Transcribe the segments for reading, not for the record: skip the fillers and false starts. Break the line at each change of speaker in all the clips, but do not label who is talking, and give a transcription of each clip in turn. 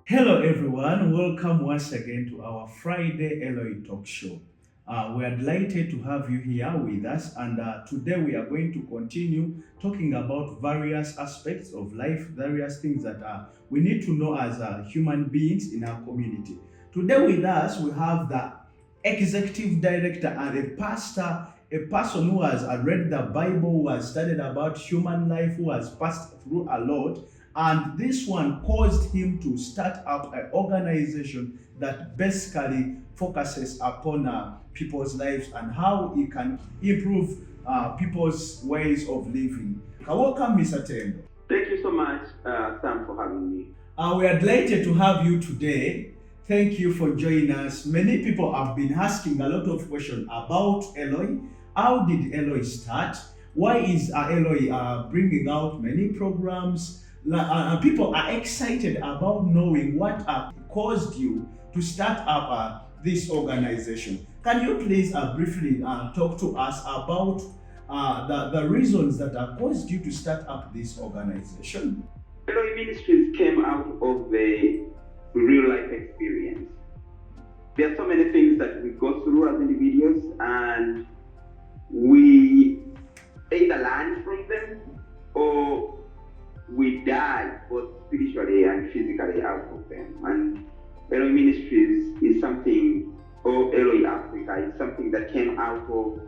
Hello, everyone. Welcome once again to our Friday Eloi Talk Show. We are delighted to have you here with us, and today we are going to continue talking about various aspects of life, various things that we need to know as human beings in our community. Today, with us, we have the executive director and a pastor, a person who has read the Bible, who has studied about human life, who has passed through a lot, and this one caused him to start up an organization that basically focuses upon people's lives and how he can improve people's ways of living. Welcome, Mr. Tendo.
Thank you so much, Sam, for having me.
We are delighted to have you today. Thank you for joining us. Many people have been asking a lot of questions about Eloi. How did Eloi start? Why is Eloi bringing out many programs? People are excited about knowing what caused you to start up this organization. Can you please briefly talk to us about the reasons that caused you to start up this organization?
Eloi Ministries came out of a real life experience. There are so many things that we go through as individuals, and we either learn from them or we die both spiritually and physically out of them. And Eloi Ministries is something, or Eloi Africa is something that came out of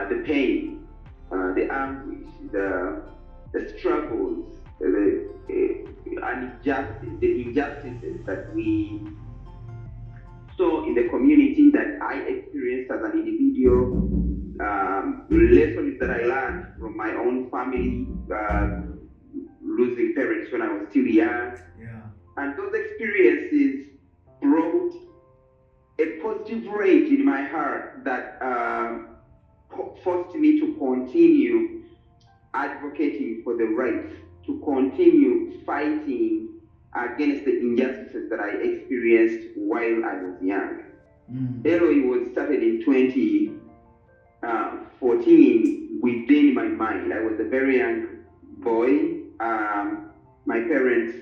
the pain, the anguish, the struggles, the injustices that we saw in the community, that I experienced as an individual, lessons that I learned from my own family, losing parents when I was still young.
Yeah.
And those experiences brought a positive rage in my heart that forced me to continue advocating for the rights, to continue fighting against the injustices that I experienced while I was young. Eloi was started in 2014 within my mind. I was a very young boy. My parents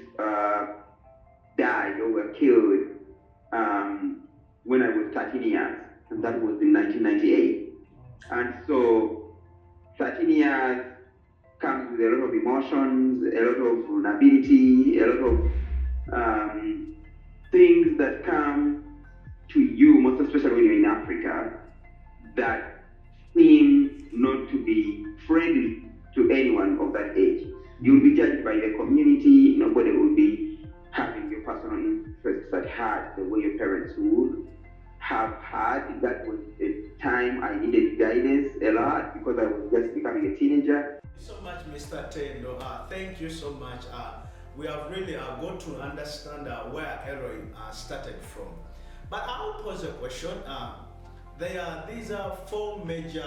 died or were killed when I was 13 years, and that was in 1998. And so 13 years comes with a lot of emotions, a lot of vulnerability, a lot of things that come to you, most especially when you're in Africa, that seem not to be friendly to anyone of that age. You will be judged by the community. Nobody will be having your personal interests at heart the way your parents would have had. That was a time I needed guidance a lot because I was just becoming a teenager.
Thank you so much, Mr. Tendo. Thank you so much. We have really got to understand where Eloi started from. But I'll pose a question. These are four major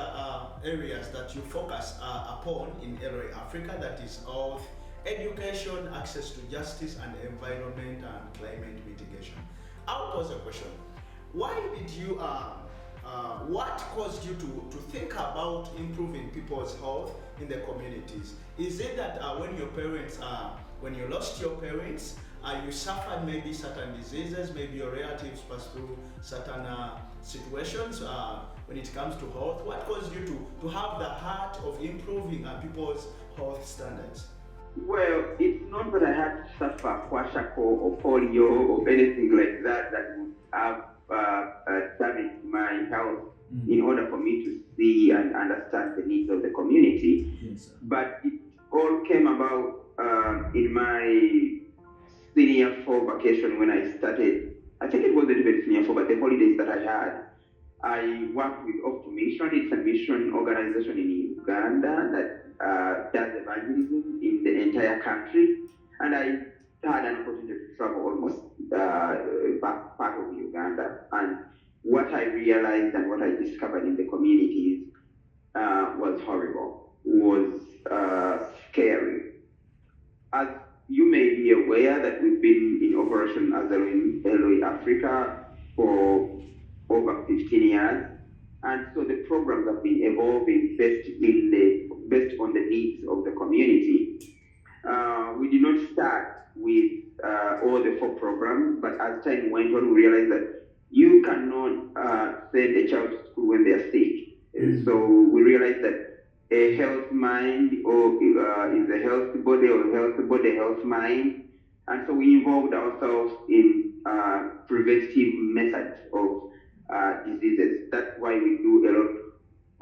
areas that you focus upon in Eloi Africa, that is health, education, access to justice, and environment and climate mitigation. I'll pose a question. Why did you, what caused you to think about improving people's health in the communities? Is it that when your parents, when you lost your parents, you suffered maybe certain diseases, maybe your relatives passed through certain situations when it comes to health? What caused you to have the heart of improving people's health standards?
Well, it's not that I had to suffer kwashiorkor or polio or anything like that that would have damaged my health in order for me to see and understand the needs of the community.
Yes, sir.
But it all came about in my senior four vacation when I started. I think it was a little bit senior four, but the holidays that I had, I worked with Optimation. It's a mission organization in Uganda that does evangelism in the entire country. And I had an opportunity to travel almost back part of Uganda. And what I realized and what I discovered in the communities was horrible, was scary. As you may be aware that we've been in operation as Eloi Africa for over 15 years. And so the programs have been evolving based on the needs of the community. We did not start with all the 4 programs, but as time went on, we realized that you cannot send a child to school when they are sick. So we realized that a health mind or is a healthy body, or healthy body, health mind. And so we involved ourselves in preventive methods of diseases. That's why we do a lot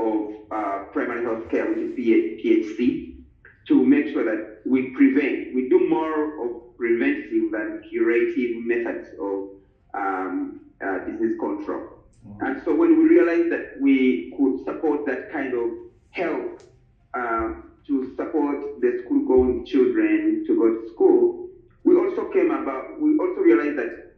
of primary health care, which is PHC, to make sure that we prevent. We do more of preventive than curative methods of disease control. And so when we realized that we could support that kind of help to support the school-going children to go to school, we also realized that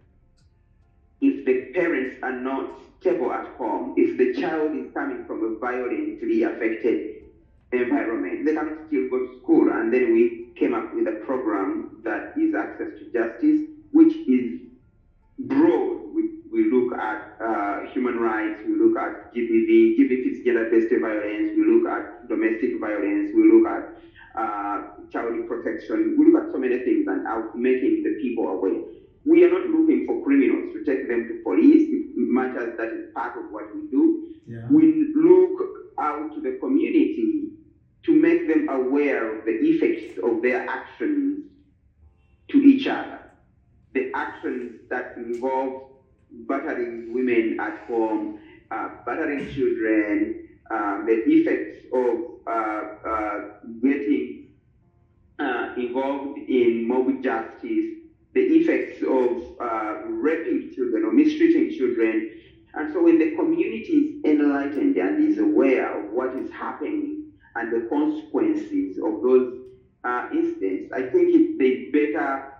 if the parents are not stable at home, if the child is coming from a violently affected environment, they cannot still go to school. And then we came up with a program that is Access to Justice, which is broad. We look at human rights, we look at GBV is gender-based violence, we look at domestic violence, we look at child protection, we look at so many things, and making the people aware. We are not looking for criminals to take them to police, much as that is part of what we do. Yeah. We look out to the community to make them aware of the effects of their actions to each other. The actions that involve battering women at home, battering children, the effects of getting involved in mob justice, the effects of raping children or mistreating children. And so when the community is enlightened and is aware of what is happening and the consequences of those incidents, I think they better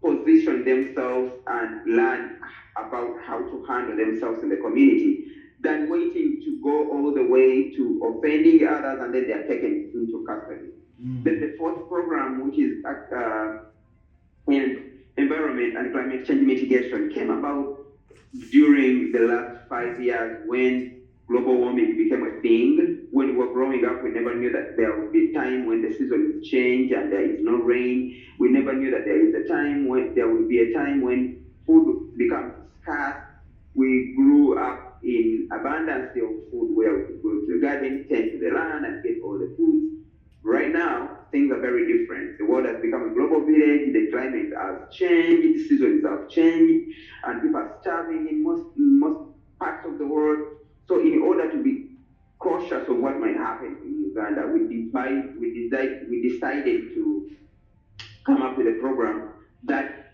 position themselves and learn about how to handle themselves in the community than waiting to go all the way to offending others and then they are taken into custody. Then the 4th program, which is in environment and climate change mitigation, came about during the last 5 years when global warming became a thing. When we were growing up, we never knew that there would be a time when the seasons change and there is no rain. We never knew that there would be a time when food becomes scarce. We grew up in abundance of food where we could go to the garden, tend to the land, and get all the food. Right now, things are very different. The world has become a global village, the climate has changed, seasons have changed, and people are starving in most parts of the world. So in order to be cautious of what might happen in Uganda, we decided to come up with a program that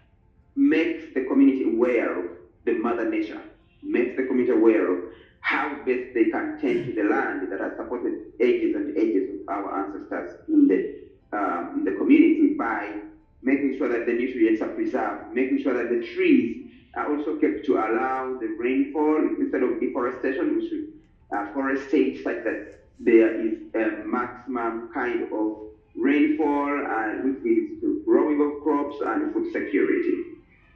makes the community aware of the mother nature, makes the community aware of how best they can tend to the land that has supported ages and ages of our ancestors in the community, by making sure that the nutrients are preserved, making sure that the trees are also kept to allow the rainfall. Instead of deforestation, we should forestate such that there is a maximum kind of rainfall, and which leads to growing of crops and food security.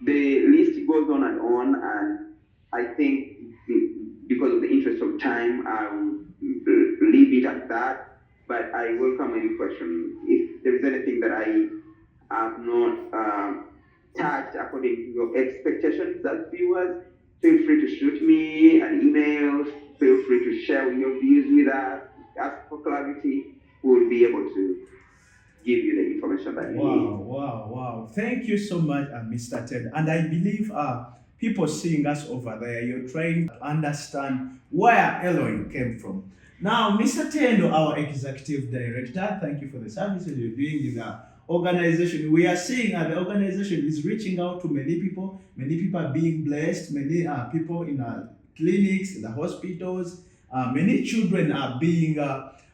The list goes on, and I think because of the interest of time, I will leave it at that. But I welcome any question. If there is anything that I have not touched according to your expectations as viewers, feel free to shoot me an email. Feel free to share your views with us. Ask for clarity. We'll be able to give you the information that you need.
Wow. Thank you so much, Mr. Ted. And I believe people seeing us over there, you're trying to understand where Eloi came from. Now, Mr. Tendo, our executive director, thank you for the services you're doing in the organization. We are seeing the organization is reaching out to many people. Many people are being blessed. Many people in clinics, in the hospitals. Many children are being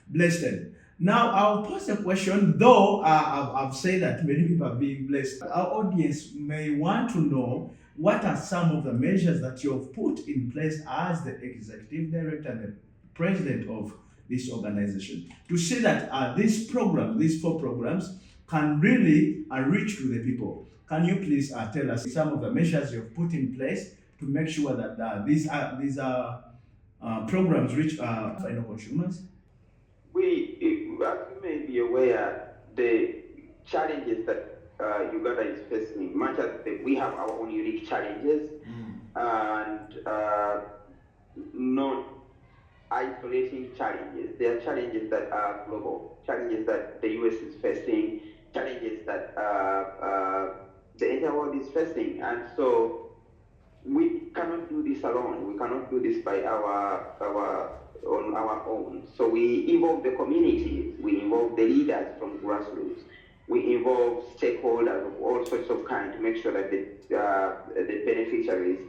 blessed. Now, I'll pose a question, though I've said that many people are being blessed. Our audience may want to know what are some of the measures that you've put in place as the executive director and the president of this organization to see that these 4 programs can really reach to the people. Can you please tell us some of the measures you've put in place to make sure that these programs reach final consumers?
As you may be aware, the challenges that Uganda is facing, much as we have our own unique challenges, and not isolating challenges. There are challenges that are global, challenges that the US is facing, challenges that the entire world is facing. And so we cannot do this alone. We cannot do this by on our own. So we involve the communities, we involve the leaders from grassroots, we involve stakeholders of all sorts of kind to make sure that the beneficiaries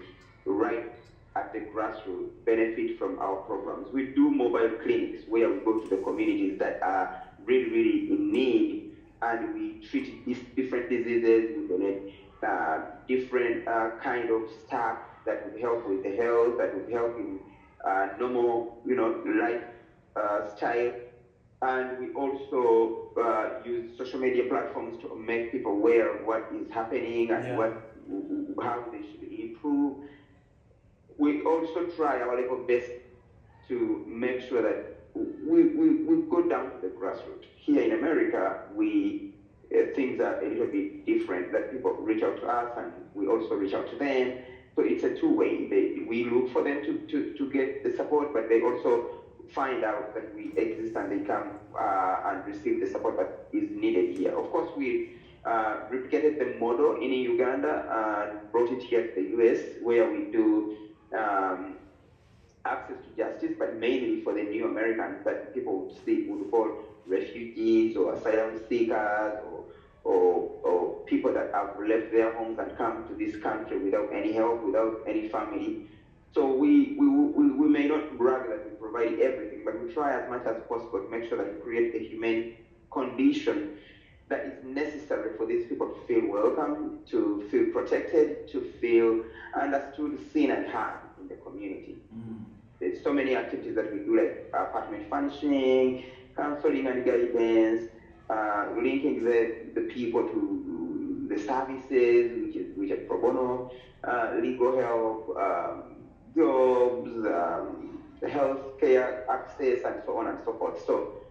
right at the grassroots benefit from our programs. We do mobile clinics where we go to the communities that are really, really in need, and we treat these different diseases. We donate different kind of staff that would help with the health, that would help in normal, life style. And we also use social media platforms to make people aware of what is happening and how they should improve. We also try our level best to make sure that we go down to the grassroots. Here in America, things are a little bit different, that people reach out to us and we also reach out to them. So it's a two-way. We look for them to get the support, but they also find out that we exist and they come and receive the support that is needed here. Of course, we replicated the model in Uganda and brought it here to the US, where we do access to justice, but mainly for the new Americans that people would call refugees or asylum seekers or people that have left their homes and come to this country without any help, without any family. So we may not brag that we provide everything, but we try as much as possible to make sure that we create a humane condition that is necessary for these people to feel welcome, to feel protected, to feel understood, seen, and heard in the community. There's so many activities that we do, like apartment furnishing, counseling and guidance, linking the people to the services, which are pro bono, legal help, jobs, health care access, and so on and so forth. So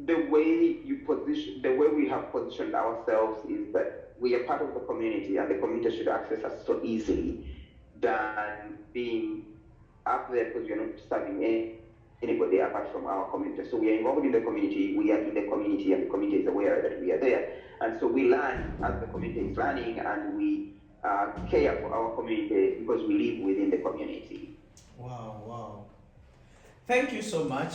the way we have positioned ourselves is that we are part of the community, and the community should access us so easily than being up there because we are not serving anybody apart from our community. So we are involved in the community, we are in the community, and the community is aware that we are there. And so we learn as the community is learning, and we care for our community because we live within the community.
Wow. Thank you so much.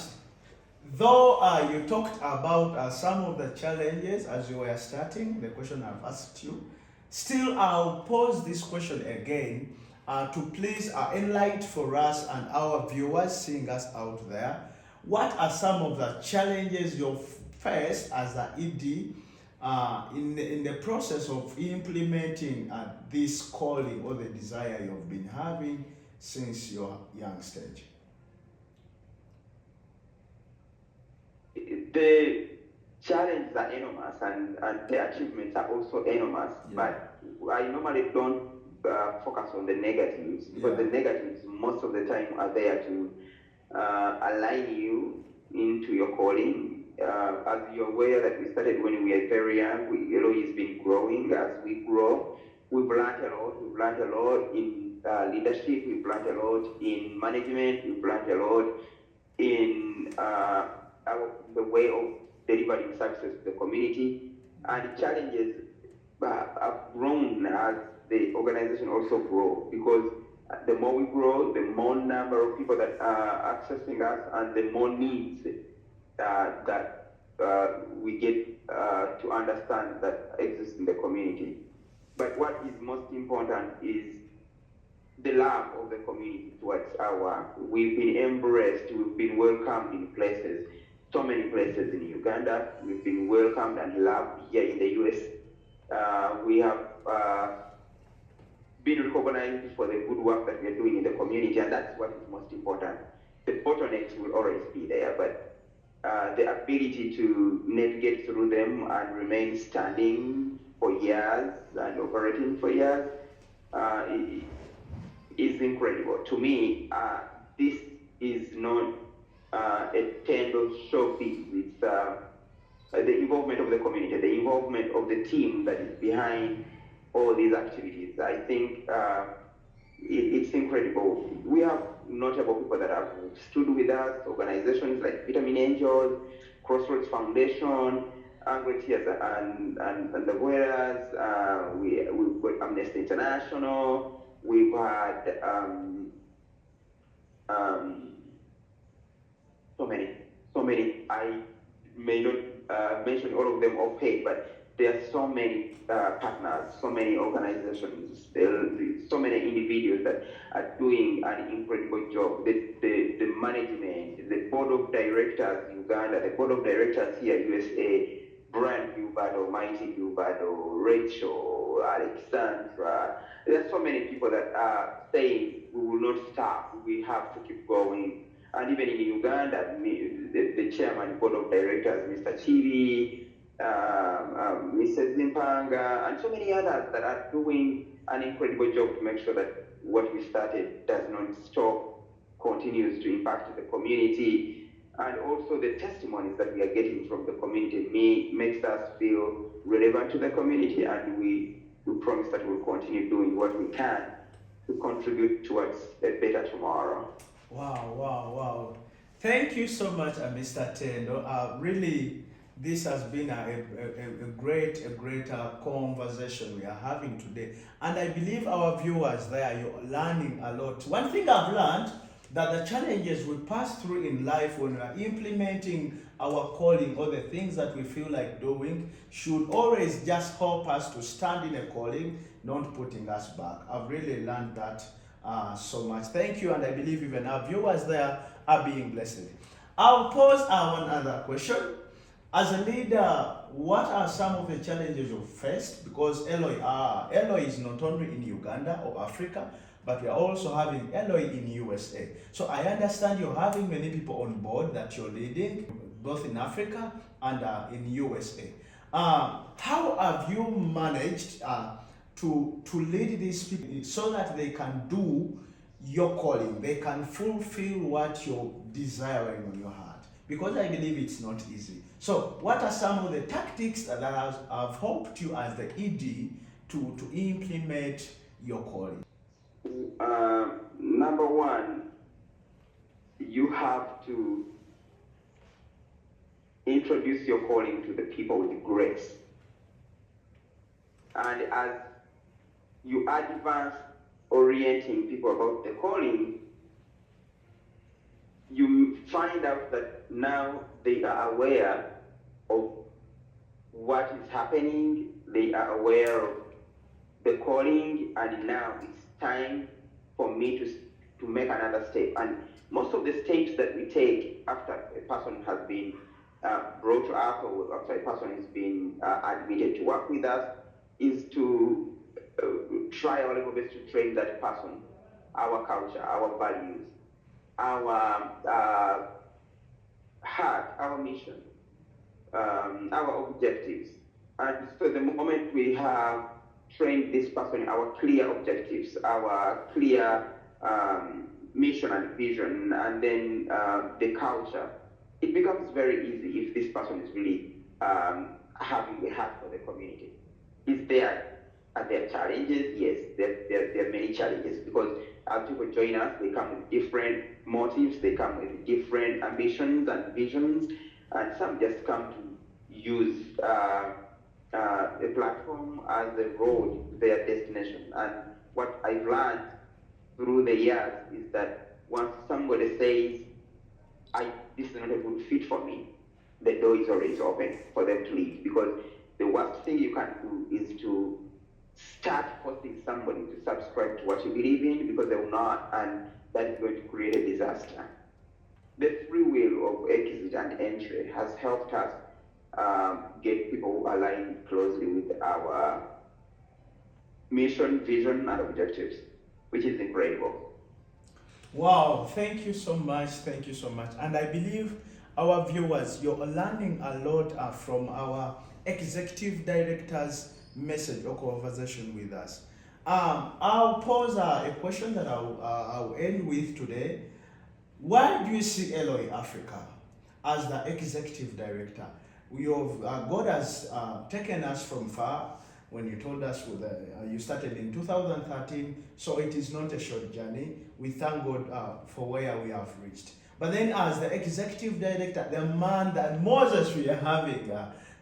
Though you talked about some of the challenges as you were starting, the question I've asked you, still I'll pose this question again to please enlighten for us and our viewers seeing us out there. What are some of the challenges you faced as an ED in the process of implementing this calling or the desire you've been having since your young stage?
The challenges are enormous, and the achievements are also enormous, but I normally don't focus on the negatives, because the negatives most of the time are there to align you into your calling. As you're aware that we started when we were very young, Eloi has been growing. As we grow, we've learned a lot. We've learned a lot in leadership, we've learned a lot in management, we've learned a lot in the way of delivering services to the community. And the challenges have grown as the organization also grows, because the more we grow, the more number of people that are accessing us, and the more needs that we get to understand that exist in the community. But what is most important is the love of the community towards our work. We've been embraced, we've been welcomed in places, so many places in Uganda. We've been welcomed and loved here in the US. We have been recognized for the good work that we are doing in the community, and that's what is most important. The bottlenecks will always be there, but the ability to navigate through them and remain standing for years and operating for years is incredible. To me, this is not a tend of showbiz. the involvement of the community, the involvement of the team that is behind all these activities. I think it's incredible. We have notable people that have stood with us, organizations like Vitamin Angels, Crossroads Foundation, Angry Tears and the Warriors. We've got Amnesty International. We've had so many. I may not mention all of them off head, but there are so many partners, so many organizations, so many individuals that are doing an incredible job. The management, the board of directors Uganda, the board of directors here USA, Brian Gilbado, Mighty Gilbado, Rachel, Alexandra. There are so many people that are saying we will not stop. We have to keep going. And even in Uganda, the chairman, board of directors, Mr. Chibi, Mrs. Zimpanga, and so many others that are doing an incredible job to make sure that what we started does not stop, continues to impact the community. And also the testimonies that we are getting from the community makes us feel relevant to the community, and we promise that we'll continue doing what we can to contribute towards a better tomorrow.
Wow. Thank you so much, Mr. Tendo. Really, this has been a great conversation we are having today. And I believe our viewers there, you're learning a lot. One thing I've learned, that the challenges we pass through in life when we are implementing our calling or the things that we feel like doing should always just help us to stand in a calling, not putting us back. I've really learned that so much. Thank you, and I believe even our viewers there are being blessed. I'll pose one other question. As a leader, what are some of the challenges you faced? Because Eloi is not only in Uganda or Africa, but we are also having Eloi in USA. So I understand you're having many people on board that you're leading, both in Africa and in USA. How have you managed to lead these people so that they can do your calling, they can fulfill what you're desiring on your heart? Because I believe it's not easy. So what are some of the tactics that have helped you as the ED to implement your calling?
Number one, you have to introduce your calling to the people with grace. And as you advance orienting people about the calling, you find out that now they are aware of what is happening, they are aware of the calling, and now it's time for me to make another step. And most of the steps that we take after a person has been brought to us, or after a person has been admitted to work with us, is to try our level best to train that person, our culture, our values, our heart, our mission, our objectives. And so the moment we have trained this person, our clear objectives, our clear mission and vision, and then the culture, it becomes very easy if this person is really having a heart for the community. Are there challenges? Yes, there are many challenges, because as people join us, they come with different motives, they come with different ambitions and visions, and some just come to use a platform as a road to their destination. And what I've learned through the years is that once somebody says, this is not a good fit for me, the door is always open for them to leave. Because the worst thing you can do is to start forcing somebody to subscribe to what you believe in, because they will not, and that is going to create a disaster. The free will of exit and entry has helped us get people aligned closely with our mission, vision, and objectives, which is incredible.
Wow, thank you so much. And I believe our viewers, you're learning a lot from our executive director's message or conversation with us. I'll pose a question that I'll end with today. Why do you see Eloi Africa as the executive director? God has taken us from far. When you told us you started in 2013, so it is not a short journey. We thank God for where we have reached. But then, as the executive director, the man that Moses we are having,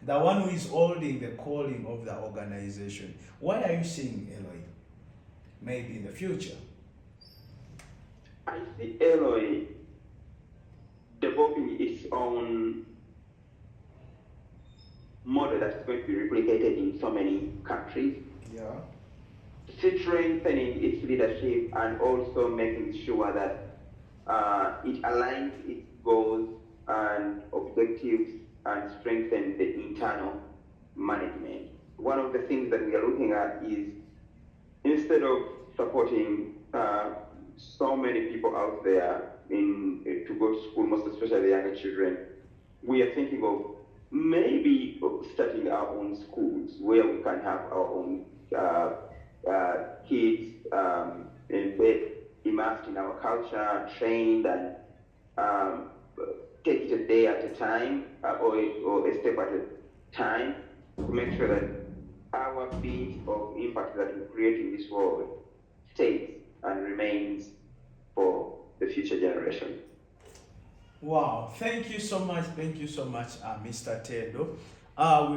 the one who is holding the calling of the organization, why are you seeing Eloi? Maybe in the future.
I see Eloi developing its own model that's going to be replicated in so many countries.
Yeah.
Strengthening its leadership and also making sure that it aligns its goals and objectives and strengthens the internal management. One of the things that we are looking at is, instead of supporting so many people out there to go to school, most especially the younger children, we are thinking of maybe starting our own schools where we can have our own kids immersed in our culture, trained, and take it a day at a time or a step at a time to make sure that our bit of impact that we create in this world stays and remains for the future generation.
Wow, thank you so much, Mr. Tendo.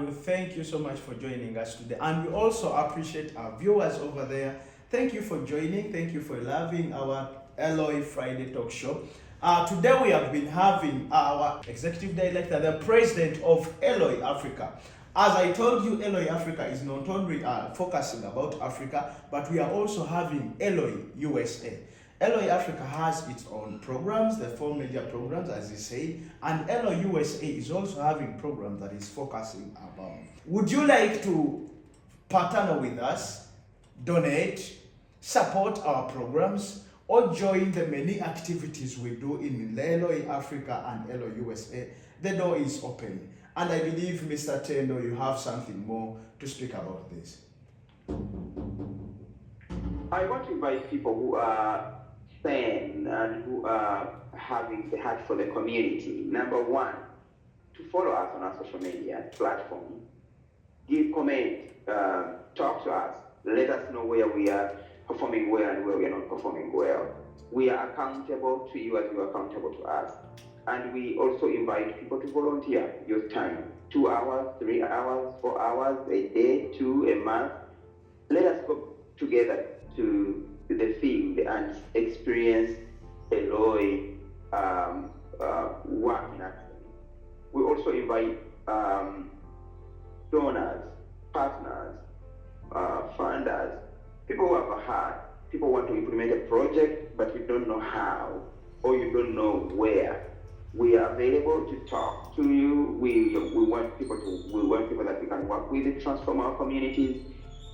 We thank you so much for joining us today, and we also appreciate our viewers over there. Thank you for joining, thank you for loving our Eloi Friday talk show. Today we have been having our executive director, the president of Eloi Africa. As I told you, Eloi Africa is not only focusing about Africa, but we are also having Eloi USA. Eloi Africa has its own programs, the 4 major programs, as you say, and Eloi USA is also having programs that is focusing about. Would you like to partner with us, donate, support our programs, or join the many activities we do in Eloi Africa and Eloi USA? The door is open. And I believe, Mr. Tendo, you have something more to speak about this.
I want to invite people who are sane and who are having the heart for the community. Number one, to follow us on our social media platform. Give comment, talk to us, let us know where we are performing well and where we are not performing well. We are accountable to you as you are accountable to us. And we also invite people to volunteer your time. 2 hours, 3 hours, 4 hours, a day, 2, a month. Let us go together to the field and experience Eloi work in action. We also invite donors, partners, funders, people who have a heart, people who want to implement a project but you don't know how or you don't know where. We are available to talk to you. We want people that we can work with to transform our communities,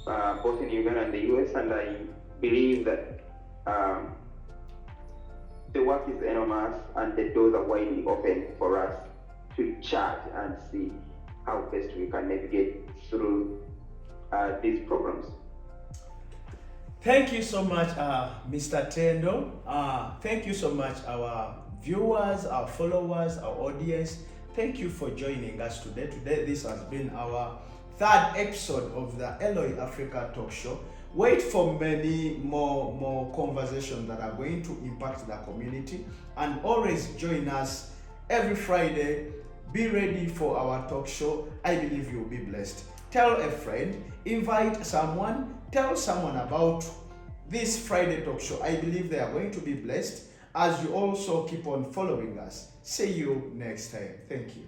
both in Uganda and the US. And I believe that the work is enormous and the doors are widely open for us to chat and see how best we can navigate through these programs.
Thank you so much, Mr. Tendo. Thank you so much, our viewers, our followers, our audience. Thank you for joining us today. Today, this has been our 3rd episode of the Eloi Africa talk show. Wait for many more conversations that are going to impact the community, and always join us every Friday. Be ready for our talk show. I believe you'll be blessed. Tell a friend, invite someone, tell someone about this Friday talk show. I believe they are going to be blessed as you also keep on following us. See you next time. Thank you.